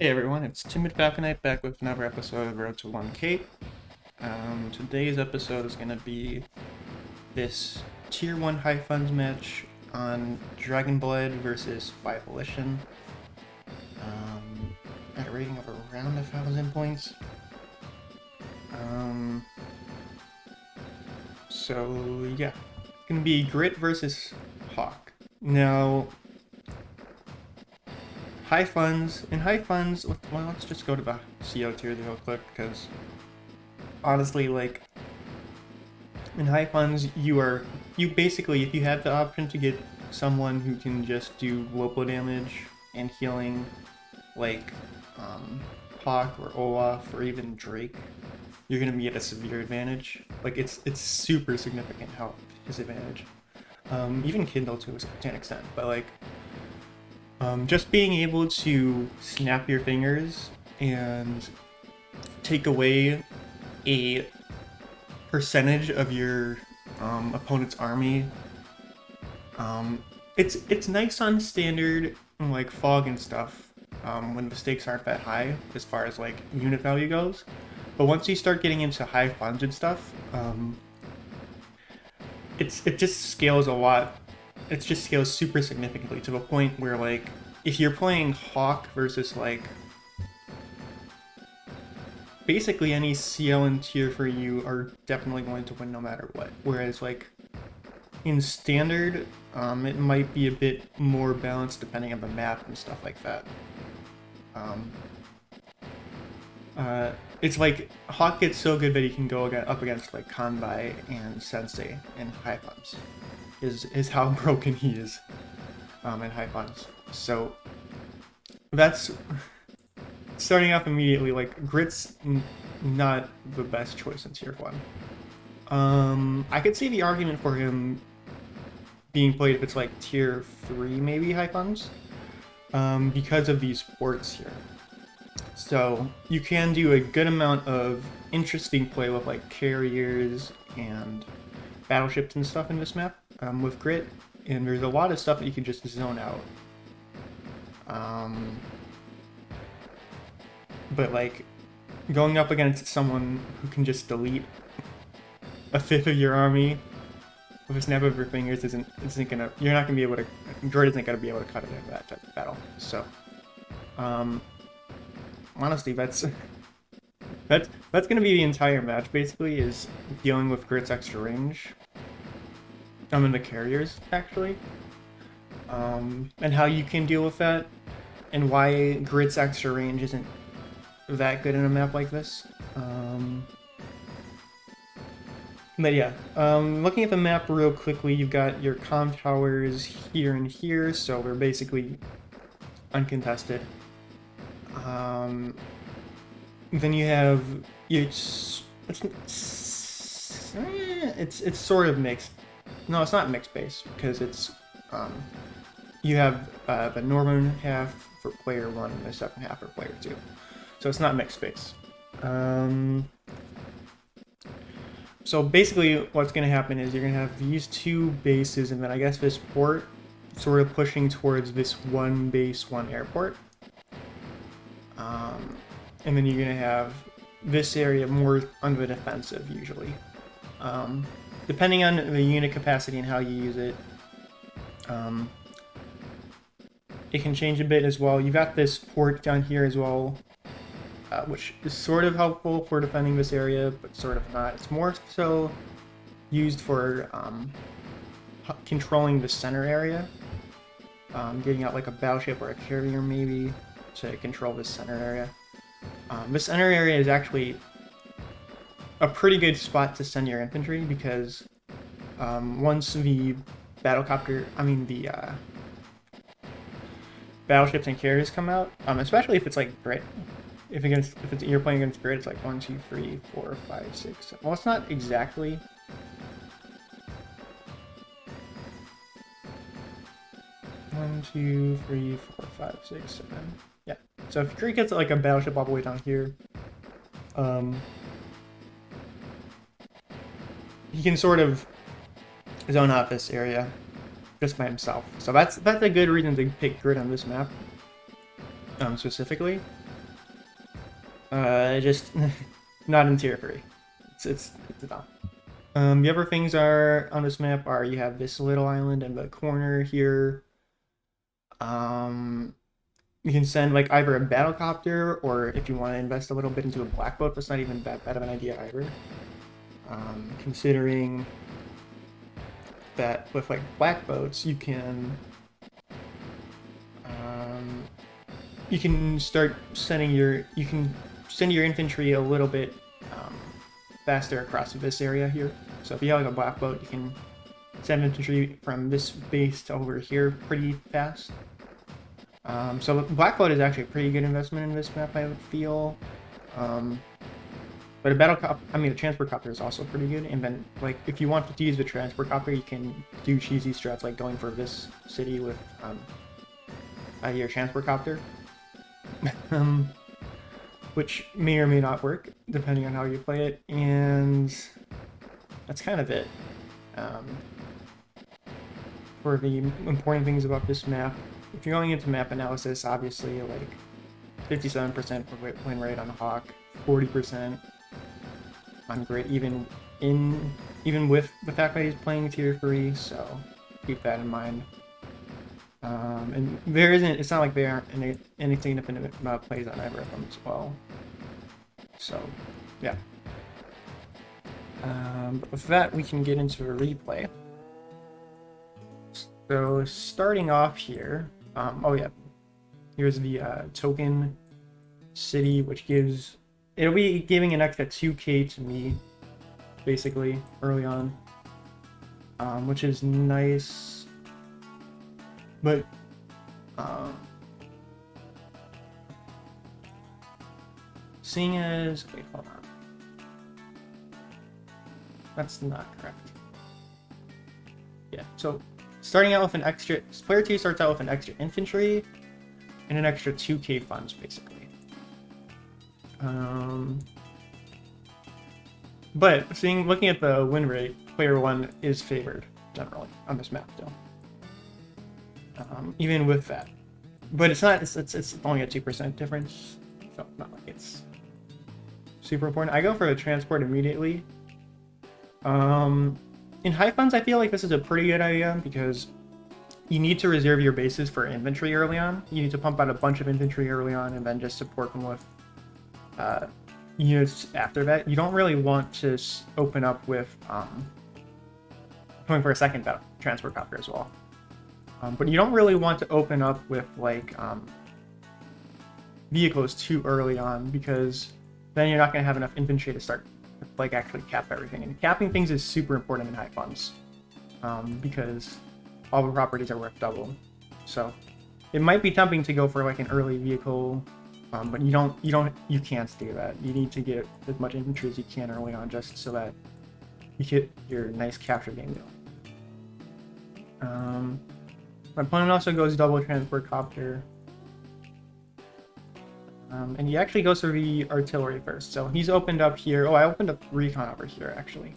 Hey everyone, it's Timid Falconite back with another episode of Road to 1K. Today's episode is going to be this Tier 1 High Funds match on Dragonblood versus 5 Volition at a rating of around 1,000 points. Um, so yeah, it's going to be Grit versus Hawk. Now, high funds, well, let's just go to the CO tier real quick, because honestly, like, in high funds, you basically, if you have the option to get someone who can just do local damage and healing, like, Hawk or Olaf or even Drake, you're gonna be at a severe advantage. Like, it's super significant how his advantage. Even Kindle to an extent, but like, just being able to snap your fingers and take away a percentage of your opponent's army. It's nice on standard like fog and stuff when the stakes aren't that high as far as like unit value goes. But once you start getting into high funds and stuff, it just scales a lot. It just scales super significantly to the point where like if you're playing Hawk versus like basically any CL and tier for you are definitely going to win no matter what. Whereas like in standard, it might be a bit more balanced depending on the map and stuff like that. Um, it's like Hawk gets so good that he can go up against like Kanbai and Sensei in high funds. Is how broken he is in high funds. So that's starting off immediately. Like Grit's not the best choice in tier 1. I could see the argument for him being played if it's like tier 3 maybe high funds, because of these ports here. So you can do a good amount of interesting play with like carriers and battleships and stuff in this map with Grit, and there's a lot of stuff that you can just zone out. But like going up against someone who can just delete a fifth of your army with a snap of your fingers isn't gonna, you're not gonna be able to, Droid isn't gonna be able to cut it in that type of battle. So honestly, that's gonna be the entire match basically, is dealing with Grit's extra range. In the carriers actually, and how you can deal with that, and why Grit's extra range isn't that good in a map like this. But yeah, looking at the map real quickly, you've got your comm towers here and here, so they're basically uncontested. Then you have it's sort of mixed. No, it's not mixed base because it's you have the northern half for player 1 and the second half for player 2, so it's not mixed base. So basically what's going to happen is you're going to have these two bases, and then I guess this port sort of pushing towards this one base, one airport. And then you're going to have this area more on the defensive usually. Depending on the unit capacity and how you use it, it can change a bit as well. You've got this port down here as well, which is sort of helpful for defending this area, but sort of not. It's more so used for controlling the center area, getting out like a battleship or a carrier maybe to control this center area. This center area is actually a pretty good spot to send your infantry, because once the battleships and carriers come out, especially if it's like Grit. If you're playing against Grid, it's like 1, 2, 3, 4, 5, 6, 7. Well, it's not exactly. 1, 2, 3, 4, 5, 6, 7. Yeah. So if Grid gets like a battleship all the way down here, he can sort of zone out this area just by himself. So that's a good reason to pick Grid on this map, specifically. Just not in tier 3. It's not. The other things are on this map are you have this little island in the corner here. You can send like either a battlecopter, or if you want to invest a little bit into a black boat, that's not even that bad of an idea either. Considering that with like black boats, you can start sending your send your infantry a little bit faster across this area here. So if you have like a black boat, you can send infantry from this base to over here pretty fast. So black boat is actually a pretty good investment in this map, I would feel. But the transport copter is also pretty good. And then, like, if you want to use the transport copter, you can do cheesy strats like going for this city with your transport copter, which may or may not work depending on how you play it. And that's kind of it. For the important things about this map, if you're going into map analysis, obviously, like 57% win rate on Hawk, 40% on Grit, even with the fact that he's playing tier 3, so keep that in mind. And it's not like there aren't any significant plays on either of them as well. So, yeah. But with that, we can get into a replay. So, starting off here, here's the token city, which it'll be giving an extra 2k to me, basically, early on, which is nice, but seeing as, wait, hold on, that's not correct. Yeah, so starting out with an extra, player 2 starts out with an extra infantry and an extra 2k funds, basically. But looking at the win rate, player 1 is favored generally on this map, though. Even with that, but it's not. It's only a 2% difference, so not like it's super important. I go for the transport immediately. In high funds, I feel like this is a pretty good idea because you need to reserve your bases for infantry early on. You need to pump out a bunch of infantry early on and then just support them with units after that. You don't really want to open up with going for a second transport copter as well. But you don't really want to open up with like vehicles too early on, because then you're not going to have enough infantry to start like actually cap everything. And capping things is super important in high funds because all the properties are worth double. So it might be tempting to go for like an early vehicle, but you can't do that. You need to get as much infantry as you can early on, just so that you get your nice capture game going. My opponent also goes double transport copter. And he actually goes for the artillery first. So he's opened up here. Oh, I opened up recon over here, actually.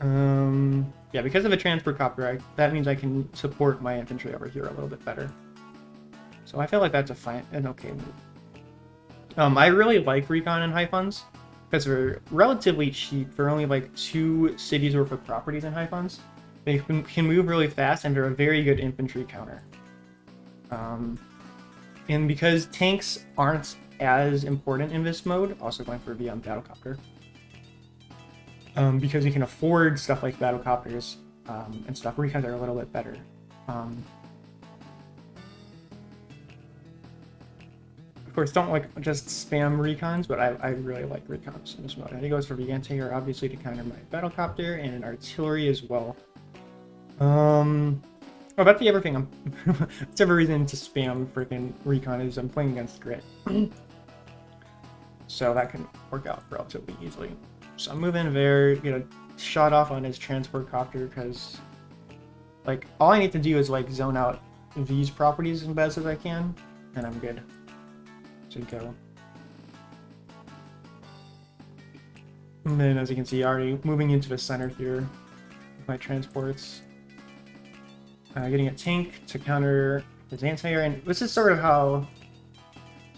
Yeah, because of a transport copter, that means I can support my infantry over here a little bit better. So I feel like that's an okay move. I really like recon in high funds because they're relatively cheap. They're only like 2 cities worth of properties in high funds. They can move really fast, and they're a very good infantry counter. And because tanks aren't as important in this mode, also going for the battlecopter, because you can afford stuff like battlecopters and stuff. Recons are a little bit better. Of course, don't like just spam recons, but I really like recons in this mode. And he goes for the anti-air, obviously, to counter my battlecopter, and an artillery as well. About the other thing, whatever reason to spam freaking recon is I'm playing against Grit. So that can work out relatively easily. So I'm moving there, get a shot off on his transport copter, because like all I need to do is like zone out these properties as best as I can, and I'm good to go. And then, as you can see, already moving into the center here with my transports. Getting a tank to counter his anti-air, and this is sort of how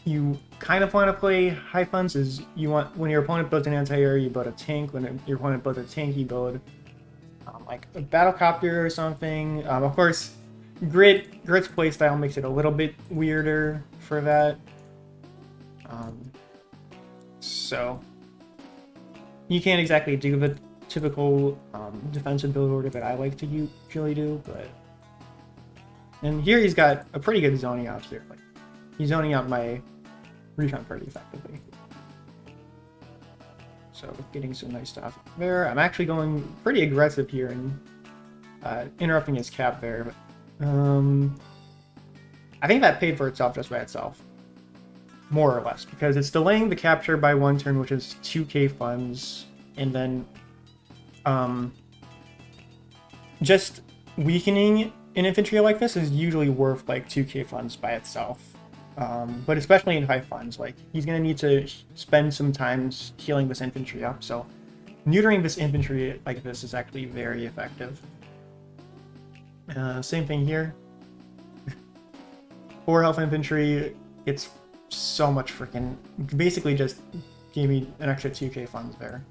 you kind of want to play high funds is you want, when your opponent builds an anti-air, you build a tank. When your opponent builds a tank, you build like a battlecopter or something. Of course, Grit's playstyle makes it a little bit weirder for that. So you can't exactly do the typical defensive build order that I like to usually do, but and here he's got a pretty good zoning out here. Like he's zoning out my recon pretty effectively. So getting some nice stuff there. I'm actually going pretty aggressive here and interrupting his cap there. But, I think that paid for itself just by itself, more or less, because it's delaying the capture by 1 turn, which is 2k funds, and then just weakening an infantry like this is usually worth like 2k funds by itself. But especially in high funds, like he's gonna need to spend some time healing this infantry up. So neutering this infantry like this is actually very effective. Same thing here. 4 health infantry, it's so much freaking, basically just gave me an extra 2k funds there.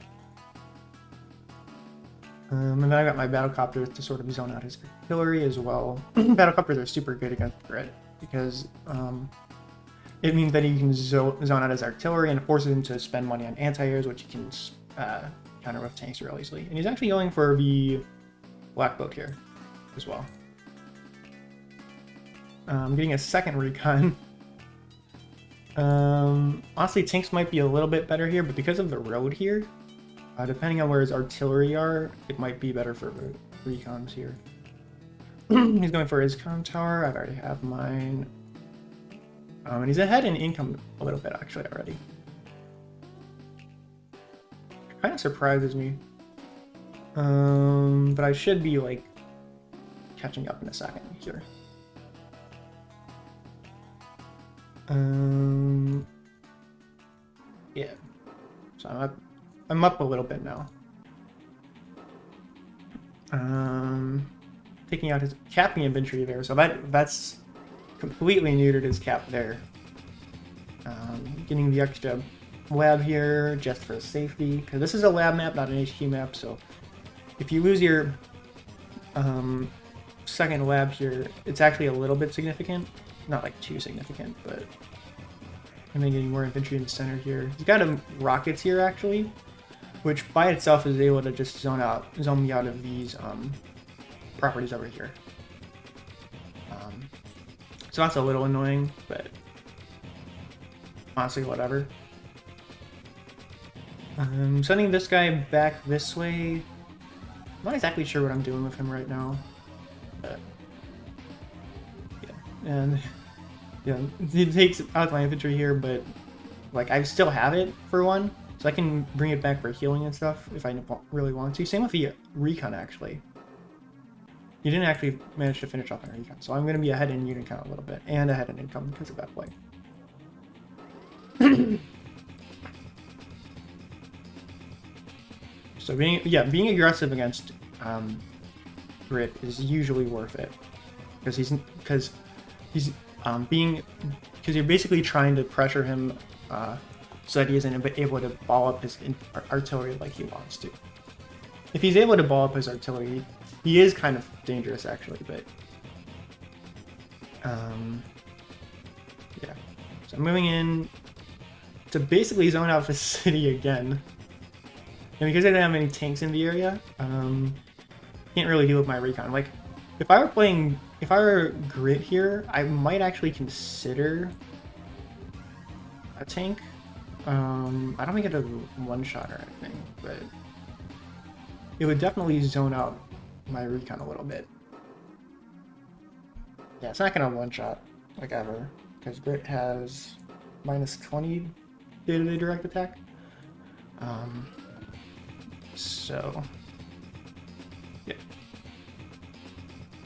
And then I got my battlecopters to sort of zone out his artillery as well. Battlecopters are super good against Grit because it means that he can zone out his artillery and forces him to spend money on anti-airs, which he can counter with tanks real easily. And he's actually going for the black boat here as well. I'm getting a second recon. Honestly, tanks might be a little bit better here, but because of the road here, depending on where his artillery are, it might be better for recons here. He's going for his comm tower. I already have mine. And he's ahead in income a little bit, actually, already. Kind of surprises me. But I should be, like, catching up in a second here. Yeah. So I'm up a little bit now. Taking out his capping infantry there, so that's completely neutered his cap there. Getting the extra lab here just for safety, because this is a lab map, not an HQ map, so if you lose your second lab here, it's actually a little bit significant. Not like too significant, but... And then getting more infantry in the center here. He's got rockets here, actually, which by itself is able to just zone me out of these properties over here. So that's a little annoying, but honestly, whatever. Sending this guy back this way. I'm not exactly sure what I'm doing with him right now, but yeah. And yeah, he takes out my infantry here, but like I still have it for one, so I can bring it back for healing and stuff if I really want to. Same with the recon, actually. You didn't actually manage to finish off an recon, so I'm going to be ahead in unit count a little bit, and ahead in income because of that play. So being aggressive against Grit is usually worth it, because you're basically trying to pressure him so that he isn't able to ball up his artillery like he wants to. If he's able to ball up his artillery, he is kind of dangerous, actually, but... yeah. So I'm moving in to basically zone out the city again. And because I didn't have any tanks in the area, can't really deal with my recon. Like, if I were Grit here, I might actually consider a tank. I don't think it's a one-shot or anything, but it would definitely zone out my recon a little bit. Yeah, it's not gonna one-shot, like ever, because Grit has -20 day-to-day direct attack. So, yeah.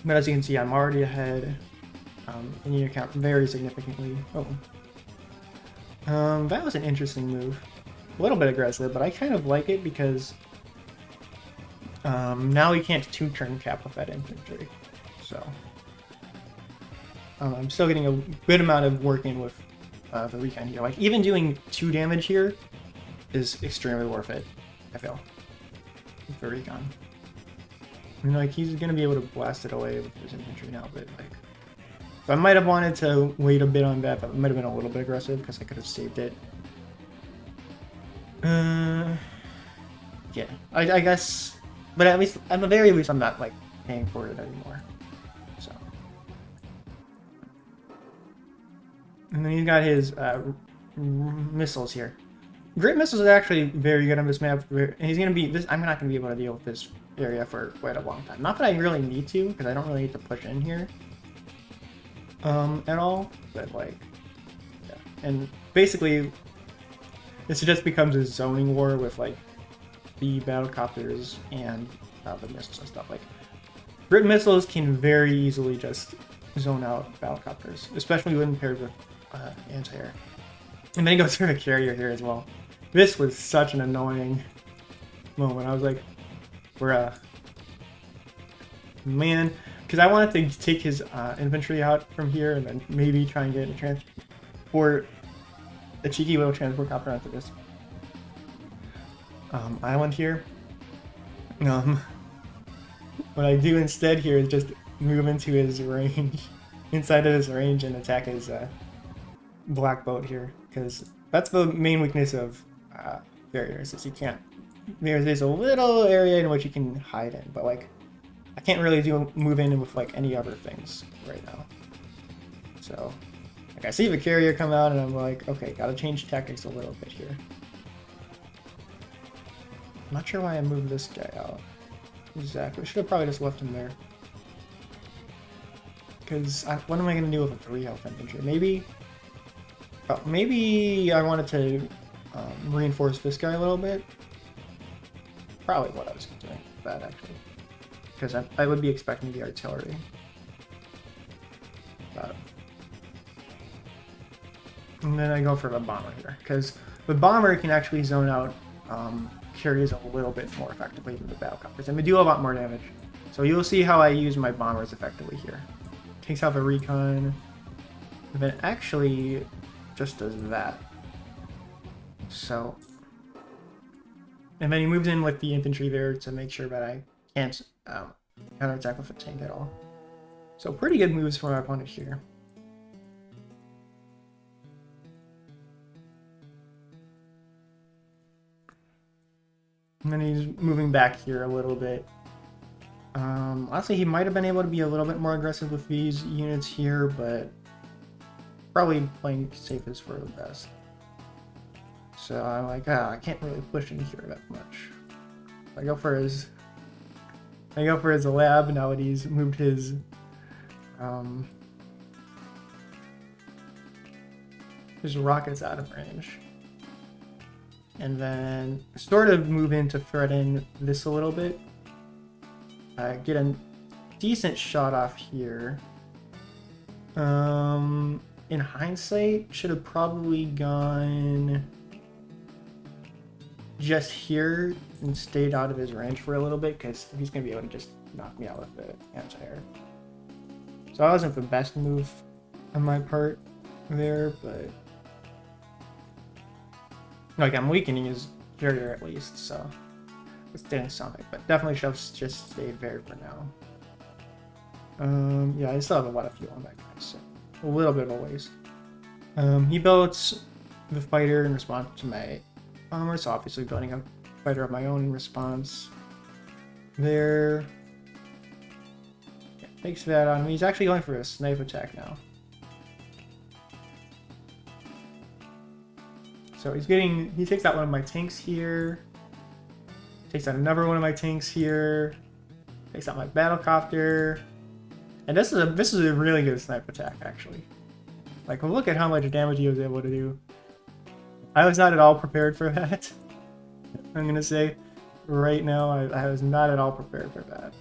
But as you can see, I'm already ahead in unit count very significantly. Oh. That was an interesting move. A little bit aggressive, but I kind of like it because now he can't two-turn cap with that infantry. So I'm still getting a good amount of work in with the recon here. Like, even doing 2 damage here is extremely worth it, I feel, with the recon. I mean, like, he's gonna be able to blast it away with his infantry now, but, like... So I might have wanted to wait a bit on that, but it might have been a little bit aggressive, because I could have saved it. Yeah, I guess... But at least, at the very least, I'm not, like, paying for it anymore. So... And then he's got his missiles here. Great missiles are actually very good on this map, and he's gonna be this. I'm not gonna be able to deal with this area for quite a long time. Not that I really need to, because I don't really need to push in here at all. But like, yeah. And basically, this just becomes a zoning war with like the battlecopters and the missiles and stuff. Like, grid missiles can very easily just zone out battlecopters, especially when paired with anti-air. And then he goes through a carrier here as well. This was such an annoying moment. I was like, bruh. Man, because I wanted to take his infantry out from here and then maybe try and get a transport, a cheeky little transport copter onto this island here. What I do instead here is just move into his range, inside of his range, and attack his black boat here, because that's the main weakness of barriers, is you can't... There's a little area in which you can hide in, but like, I can't really move in with like any other things right now. So, like, I see the carrier come out and I'm like, okay, gotta change tactics a little bit here. I'm not sure why I moved this guy out. Exactly, should have probably just left him there. Because what am I gonna do with a 3 health infantry? Maybe I wanted to reinforce this guy a little bit. Probably what I was doing with that, actually. Because I would be expecting the artillery. And then I go for the bomber here, because the bomber can actually zone out carriers a little bit more effectively than the battlecopters, and they do a lot more damage. So you'll see how I use my bombers effectively here. Takes out the recon, and then actually just does that. So, and then he moves in with the infantry there to make sure that I can't counterattack with a tank at all. So pretty good moves from our opponent here. And then he's moving back here a little bit. Honestly, he might have been able to be a little bit more aggressive with these units here, but probably playing safe is for the best. So I'm like, I can't really push in here that much. I go for his lab now that he's moved his rockets out of range. And then sort of move in to threaten this a little bit. Get a decent shot off here. In hindsight, should have probably gone just here and stayed out of his range for a little bit, because he's going to be able to just knock me out with the anti-air. So that wasn't the best move on my part there, but like, I'm weakening his carrier at least, so it's doing something, but definitely should have just stayed there for now. Yeah, I still have a lot of fuel on that guy, so a little bit of a waste. He built the fighter in response to my bomber, so obviously building a fighter of my own in response there. Yeah, takes that on me. He's actually going for a snipe attack now. So he takes out one of my tanks here, takes out another one of my tanks here, takes out my battlecopter, and this is a really good snipe attack, actually. Like, look at how much damage he was able to do. I was not at all prepared for that. I'm gonna say right now, I was not at all prepared for that.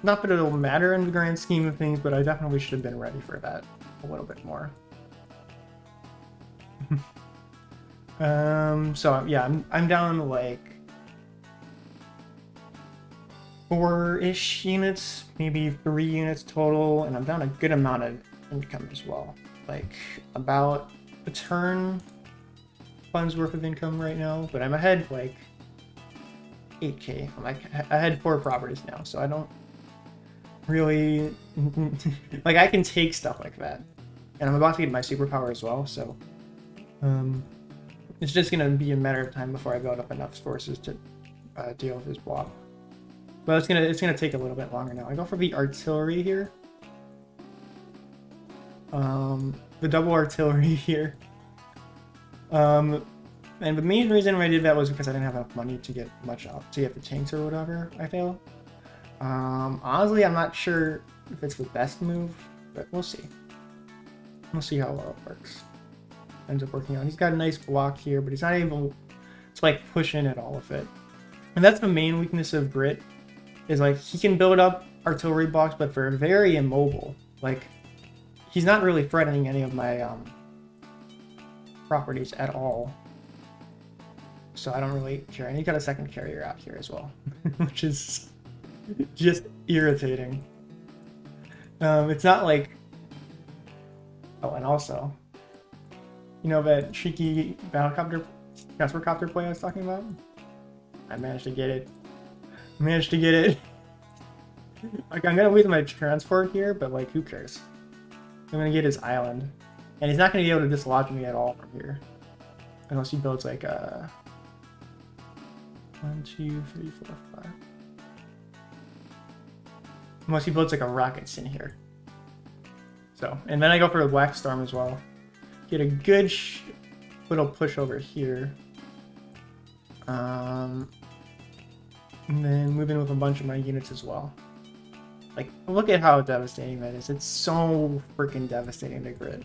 Not that it'll matter in the grand scheme of things, but I definitely should have been ready for that a little bit more. So yeah, I'm down like 4-ish units, maybe 3 units total, and I'm down a good amount of income as well. Like about a turn funds worth of income right now, but I'm ahead like 8k. I'm like I had 4 properties now, so I don't really like I can take stuff like that. And I'm about to get my superpower as well, so it's just gonna be a matter of time before I build up enough forces to deal with this blob. But it's gonna take a little bit longer now. I go for the artillery here. The double artillery here. And the main reason why I did that was because I didn't have enough money to get much up to get the tanks or whatever. I feel. Honestly, I'm not sure if it's the best move, but we'll see. We'll see how well it works. Ends up working out. He's got a nice block here, but he's not able to like push in at all with it. And that's the main weakness of Grit, is like he can build up artillery blocks, but they're very immobile. Like he's not really threatening any of my properties at all. So I don't really care. And he got a second carrier out here as well, which is just irritating. It's not like... Oh, and also, you know that cheeky battlecopter, transportcopter play I was talking about? I managed to get it. Like, I'm gonna lose my transport here, but like, who cares? I'm gonna get his island. And he's not gonna be able to dislodge me at all from here. Unless he builds like a... 1, 2, 3, 4, 5. Unless he builds like a rockets in here. So, and then I go for a Black Storm as well. Get a good little push over here. And then move in with a bunch of my units as well. Like, look at how devastating that is. It's so freaking devastating to Grit.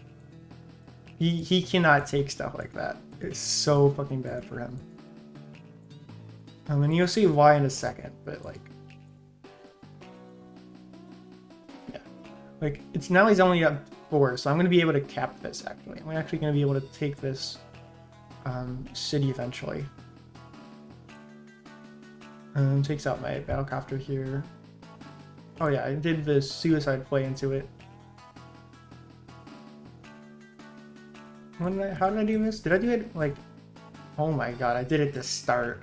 He cannot take stuff like that. It's so fucking bad for him. And you'll see why in a second, but like... Yeah. Like, it's now he's only up 4, so I'm going to be able to cap this, actually. I'm actually going to be able to take this city eventually. Takes out my battlecopter here. Oh yeah, I did the suicide play into it. How did I do this? Did I do it like... Oh my god, I did it to start.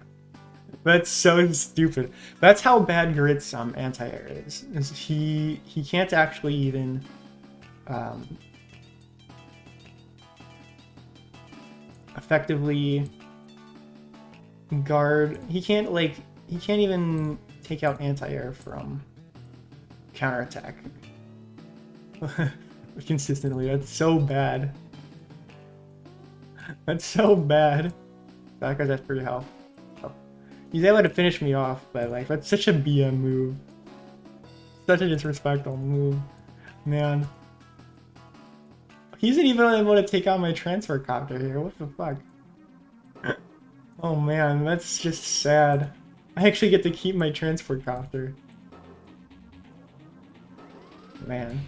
That's so stupid. That's how bad Grit's anti-air is. He can't actually even effectively guard. He can't even take out anti-air from counterattack consistently. That's so bad. That's so bad. That guy's at 3 health. He's able to finish me off, but like that's such a BM move. Such a disrespectful move. Man. He isn't even able to take out my transfer copter here. What the fuck? Oh man, that's just sad. I actually get to keep my transport copter. Man.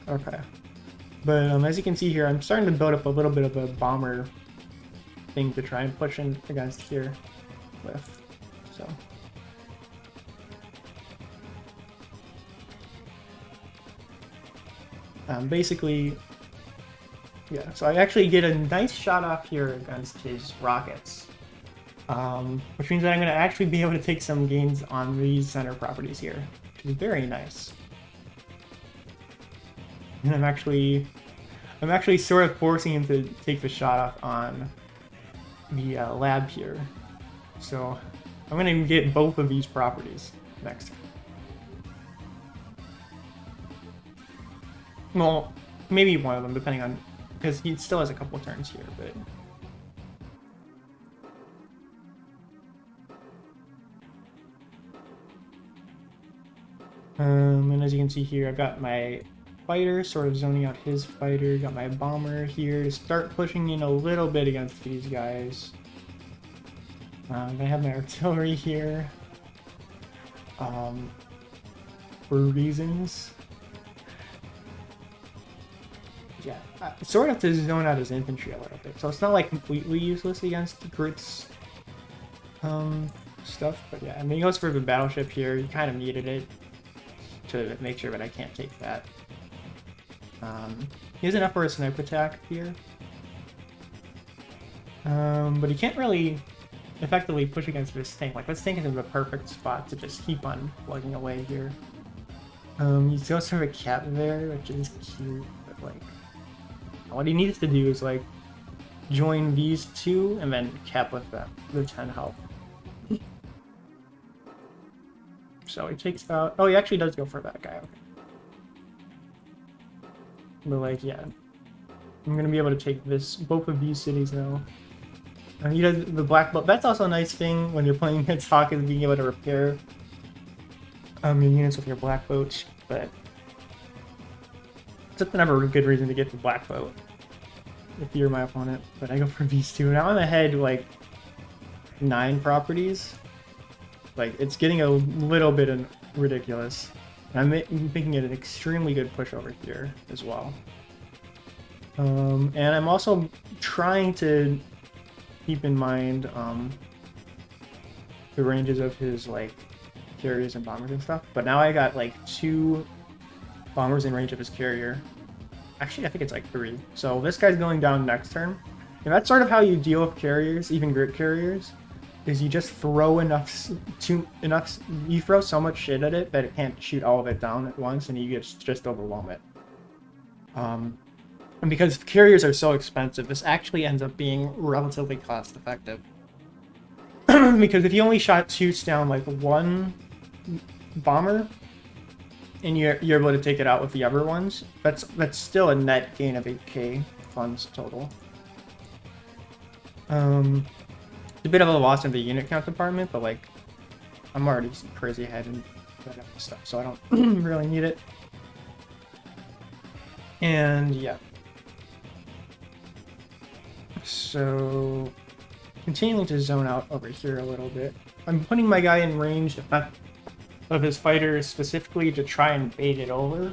Okay. But as you can see here, I'm starting to build up a little bit of a bomber thing to try and push in against here with. So. Basically, yeah, so I actually get a nice shot off here against his rockets. Which means that I'm going to actually be able to take some gains on these center properties here, which is very nice. And I'm actually sort of forcing him to take the shot off on the lab here. So I'm going to get both of these properties next. Well, maybe one of them, depending on, because he still has a couple turns here, but... and as you can see here, I've got my fighter sort of zoning out his fighter, got my bomber here to start pushing in a little bit against these guys. I have my artillery here for reasons. Yeah, I sort of have to zone out his infantry a little bit, so it's not like completely useless against Grit's stuff. But yeah, I mean, he goes for the battleship here. He kind of needed it to make sure that I can't take that. He has enough for a sniper attack here. But he can't really effectively push against this tank. Like, this tank is in the perfect spot to just keep on plugging away here. He goes for a cat there, which is cute, but like, what he needs to do is like join these two and then cap with them, the 10 health. So he takes out. Oh, he actually does go for that guy. Okay. But like, yeah, I'm gonna be able to take both of these cities now. And he does the black belt. That's also a nice thing when you're playing against Hawk, is being able to repair your units with your black boats. But it's never a good reason to get the black boat if you're my opponent. But I go for these two. Now I'm ahead like 9 properties. Like, it's getting a little bit ridiculous. And I'm making it an extremely good push over here as well. And I'm also trying to keep in mind the ranges of his like carriers and bombers and stuff. But now I got like 2 bombers in range of his carrier. Actually, I think it's like 3. So this guy's going down next turn. And that's sort of how you deal with carriers, even grit carriers, is you just throw you throw so much shit at it that it can't shoot all of it down at once, and you just overwhelm it. And because carriers are so expensive, this actually ends up being relatively cost effective. Because if you only shoots down like 1 bomber, and you're able to take it out with the other ones, that's still a net gain of 8k funds total. It's a bit of a loss in the unit count department, but like, I'm already crazy ahead in that stuff, so I don't really need it. And yeah. So, continuing to zone out over here a little bit. I'm putting my guy in range of his fighter specifically to try and bait it over.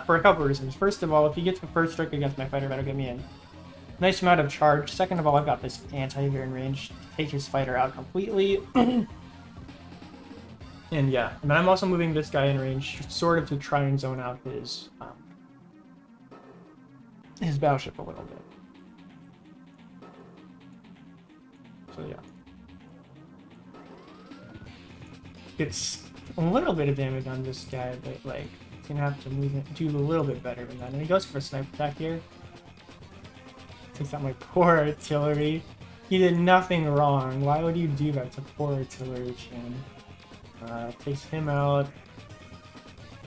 For a couple reasons. First of all, if he gets the first strike against my fighter, that'll give me a nice amount of charge. Second of all, I've got this anti-air in range to take his fighter out completely. And yeah, and then I'm also moving this guy in range sort of to try and zone out his battleship a little bit. So yeah. It's a little bit of damage on this guy, but like, he's gonna have to do a little bit better than that. And he goes for a sniper attack here. Takes out my poor artillery. He did nothing wrong. Why would you do that to poor artillery, Chan? Takes him out.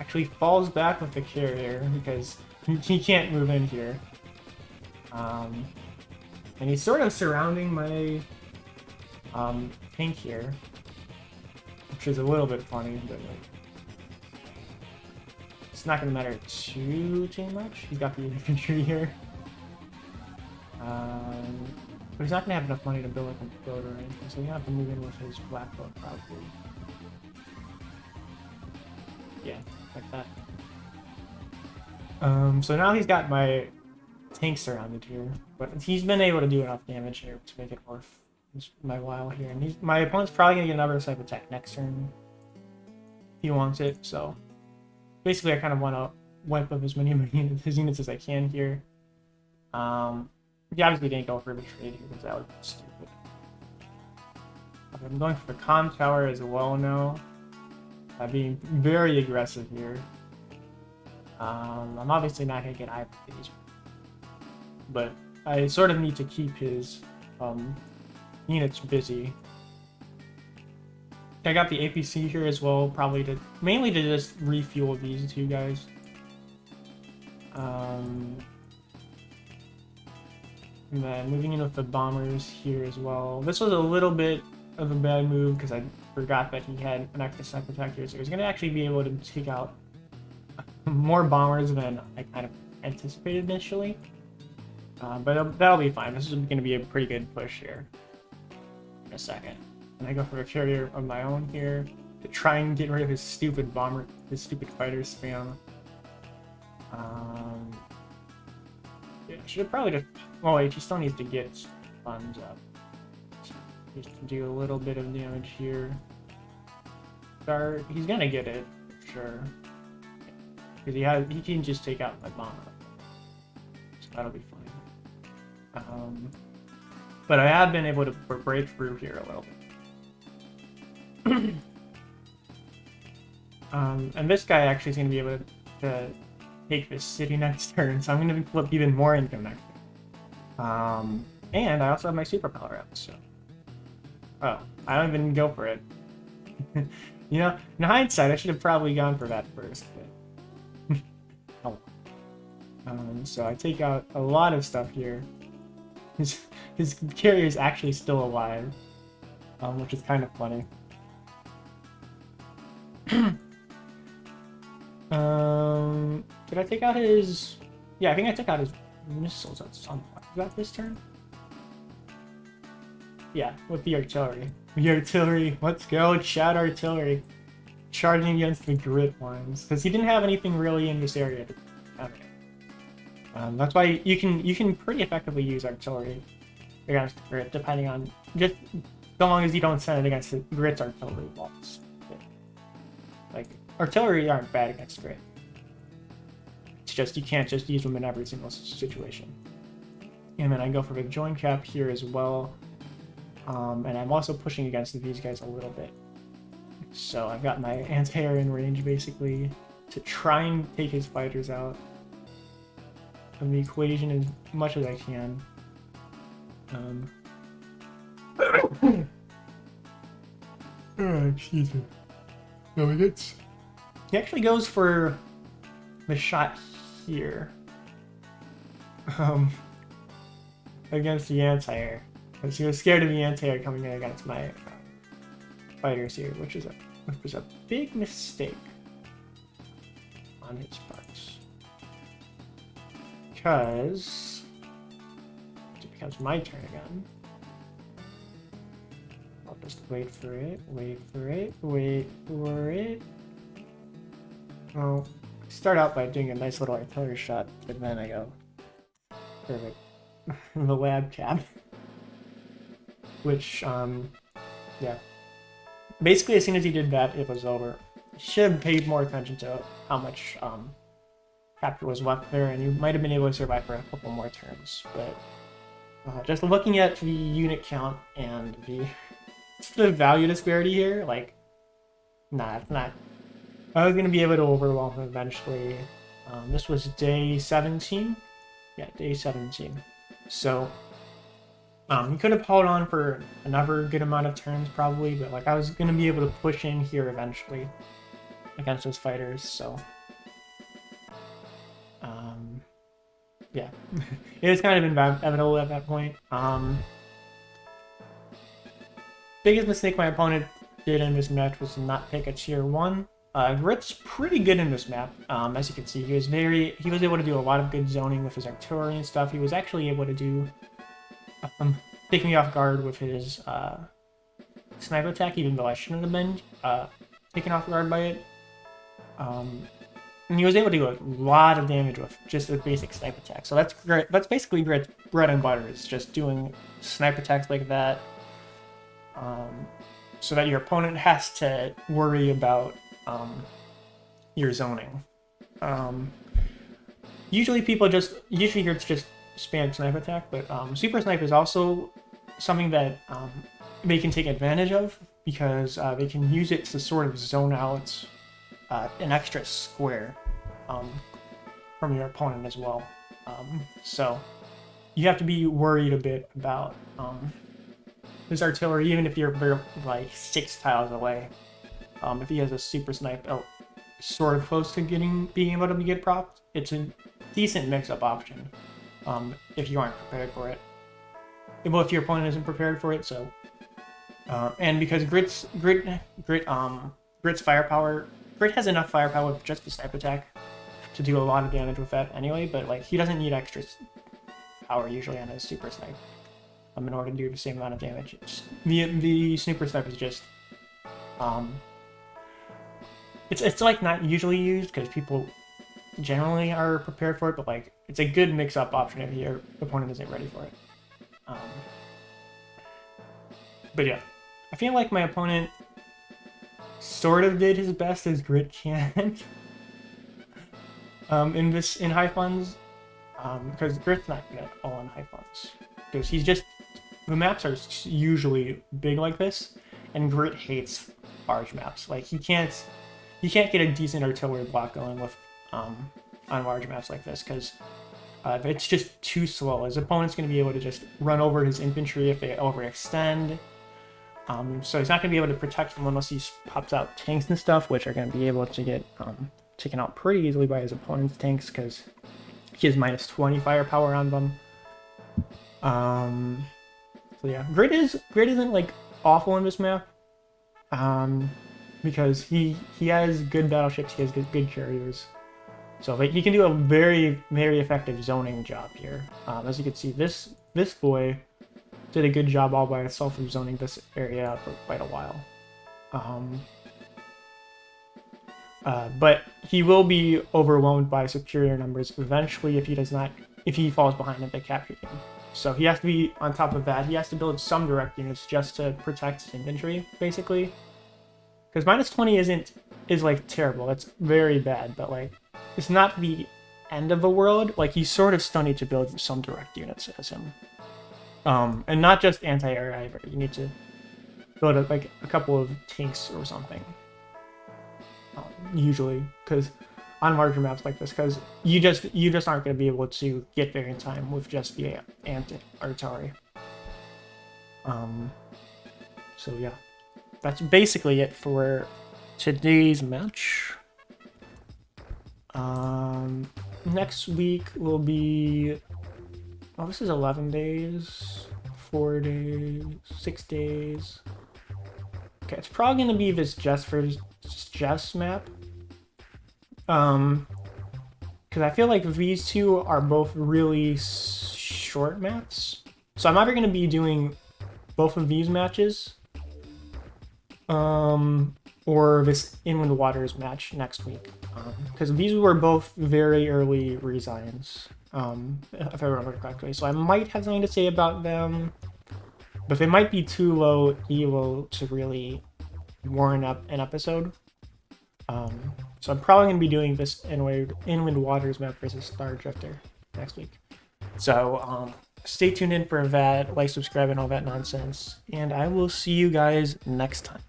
Actually falls back with the carrier because he can't move in here. And he's sort of surrounding my tank here, which is a little bit funny, but like, it's not gonna matter too much. He's got the infantry here. But he's not gonna have enough money to build like a boat or anything, so he's gonna have to move in with his black boat probably. Yeah, like that. So now he's got my tank surrounded here, but he's been able to do enough damage here to make it worth my while here. And my opponent's probably gonna get another sniper attack next turn if he wants it. So basically, I kind of want to wipe up as many of his units as I can here. He obviously didn't go for the trade here because that would be stupid. I'm going for the comm tower as well now. Being very aggressive here. I'm obviously not going to get either of these, but I sort of need to keep his units busy. I got the APC here as well, probably mainly to just refuel these two guys. And then moving in with the bombers here as well. This was a little bit of a bad move because I forgot that he had an extra sniper attack here, so he's going to actually be able to take out more bombers than I kind of anticipated initially. But that'll be fine. This is going to be a pretty good push here in a second. And I go for a carrier of my own here to try and get rid of his stupid bomber, his stupid fighter spam. Yeah, should have probably just... Oh wait, he still needs to get funds up. just to do a little bit of damage here. Start. He's gonna get it for sure. Because he can just take out my bomb. So that'll be fine. But I have been able to break through here a little bit. And this guy actually is going to be able to take this city next turn, so I'm going to flip even more income next turn. And I also have my superpower up, so... Oh, I don't even go for it. You know, in hindsight, I should have probably gone for that first, but... Oh. So I take out a lot of stuff here. His carrier is actually still alive, which is kind of funny. Did I take out his... Yeah, I think I took out his missiles at some point. Was that this turn? Yeah, with the artillery. The artillery, let's go, Chad artillery. Charging against the grit ones. Because he didn't have anything really in this area to... Okay. That's why you can pretty effectively use artillery against grit, depending on... Just so long as you don't send it against grit's artillery walls. Like, artillery aren't bad against grit. It's just you can't just use them in every single situation. And then I go for the joint cap here as well. And I'm also pushing against these guys a little bit. So I've got my anti-air in range basically to try and take his fighters out of the equation as much as I can. Oh, excuse me. No, he gets... He actually goes for the shot here. Against the anti-air. Because he was scared of the anti-air coming in against my fighters here, which is a big mistake on his parts. Because it becomes my turn again. I'll just wait for it, wait for it, wait for it. Well, start out by doing a nice little artillery shot, but then I go perfect. The lab cap. Which, yeah. Basically, as soon as he did that, it was over. Should have paid more attention to how much capture was left there, and you might have been able to survive for a couple more turns. But just looking at the unit count and the value disparity here, like, nah, it's not. I was going to be able to overwhelm him eventually. This was day 17? Yeah, day 17. So, he could have held on for another good amount of turns probably, but like I was going to be able to push in here eventually against those fighters, so... yeah. It was kind of inevitable at that point. Biggest mistake my opponent did in this match was to not pick a tier 1. Grit's pretty good in this map. As you can see, he was able to do a lot of good zoning with his artillery and stuff. He was actually able to do take me off guard with his sniper attack, even though I shouldn't have been taken off guard by it. And he was able to do a lot of damage with just a basic sniper attack. So that's great. That's basically Grit's bread and butter, is just doing sniper attacks like that, so that your opponent has to worry about your zoning. Usually Grit's just spam sniper attack, but super sniper is also something that they can take advantage of, because they can use it to sort of zone out an extra square from your opponent as well. So you have to be worried a bit about his artillery, even if you're like 6 tiles away. If he has a super snipe sort of close to being able to get propped, it's a decent mix-up option if you aren't prepared for it. Well, if your opponent isn't prepared for it, so... and because Grit's firepower... Grit has enough firepower with just the sniper attack to do a lot of damage with that anyway, but like he doesn't need extra power usually on his super snipe in order to do the same amount of damage. The super snipe is just... It's like not usually used because people generally are prepared for it, but like it's a good mix-up option if your opponent isn't ready for it. But yeah, I feel like my opponent sort of did his best as Grit can in high funds, because Grit's not good at all in high funds, because the maps are usually big like this, and Grit hates large maps. Like he can't get a decent artillery block going with on large maps like this, because it's just too slow. His opponent's going to be able to just run over his infantry if they overextend. So he's not going to be able to protect them unless he pops out tanks and stuff, which are going to be able to get taken out pretty easily by his opponent's tanks, because he has minus 20 firepower on them. So yeah, Grit isn't like awful in this map, because he has good battleships, he has good carriers. So he can do a very, very effective zoning job here. As you can see, this boy did a good job all by itself of zoning this area for quite a while. But he will be overwhelmed by superior numbers eventually if he falls behind at the capture game. So he has to be on top of that. He has to build some direct units just to protect his infantry, basically. Because minus 20 is like terrible. It's very bad, but like it's not the end of the world. Like you sort of still need to build some direct units as him. And not just anti-air either. You need to build a couple of tanks or something. Usually, because on larger maps like this, because you just aren't going to be able to get there in time with just the anti-artillery. So yeah, that's basically it for today's match. Next week will be, oh, this is 11 days, 4 days, 6 days. Okay, it's probably going to be this Jess map. Because I feel like these two are both really short maps. So I'm either going to be doing both of these matches, or this Inland Waters match next week. Because these were both very early resigns, if I remember correctly. So I might have something to say about them, but they might be too low elo to really warrant up an episode. So I'm probably going to be doing this Inland Waters map versus Star Drifter next week. So stay tuned in for that, like, subscribe, and all that nonsense. And I will see you guys next time.